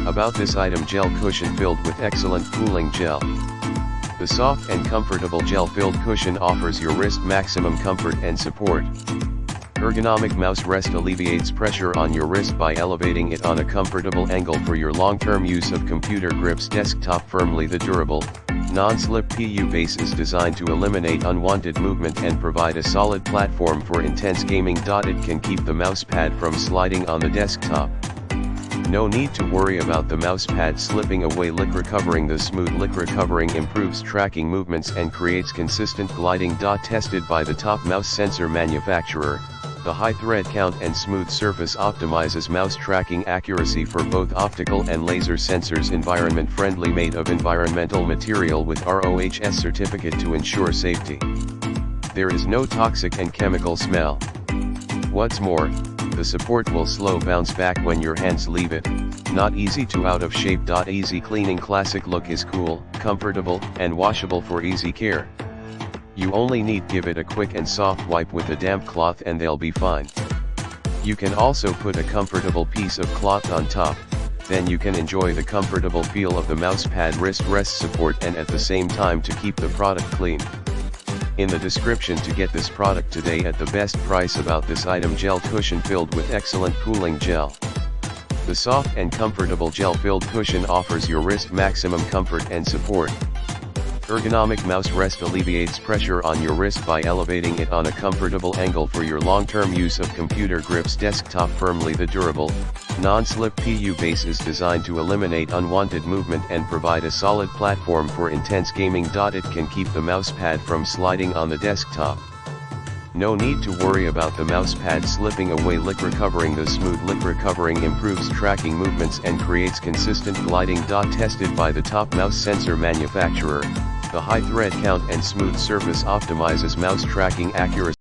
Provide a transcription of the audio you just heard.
About this item: gel cushion filled with excellent cooling gel. The soft and comfortable gel-filled cushion offers your wrist maximum comfort and support. Ergonomic mouse rest alleviates pressure on your wrist by elevating it on a comfortable angle for your long-term use of computer grips. Desktop firmly. The durable, non-slip PU base is designed to eliminate unwanted movement and provide a solid platform for intense gaming. It can keep the mouse pad from sliding on the desktop. No need to worry about the mouse pad slipping away. Lycra covering. The smooth Lycra covering improves tracking movements and creates consistent gliding. Tested by the top mouse sensor manufacturer, the high thread count and smooth surface optimizes mouse tracking accuracy for both optical and laser sensors. Environment friendly, made of environmental material with RoHS certificate to ensure safety. There is no toxic and chemical smell. What's more, the support will slow bounce back when your hands leave it. Not easy to out of shape. Easy cleaning. Classic look is cool, comfortable, and washable for easy care. You only need give it a quick and soft wipe with a damp cloth and they'll be fine. You can also put a comfortable piece of cloth on top, then you can enjoy the comfortable feel of the mouse pad wrist rest support and at the same time to keep the product clean. In the description to get this product today at the best price. About this item: gel cushion filled with excellent cooling gel. The soft and comfortable gel-filled cushion offers your wrist maximum comfort and support. Ergonomic mouse rest alleviates pressure on your wrist by elevating it on a comfortable angle for your long-term use of computer grips. Desktop firmly. The durable, non-slip PU base is designed to eliminate unwanted movement and provide a solid platform for intense gaming. It can keep the mouse pad from sliding on the desktop. No need to worry about the mouse pad slipping away. Lycra covering. The smooth Lycra covering improves tracking movements and creates consistent gliding. Tested by the top mouse sensor manufacturer, the high thread count and smooth surface optimizes mouse tracking accuracy.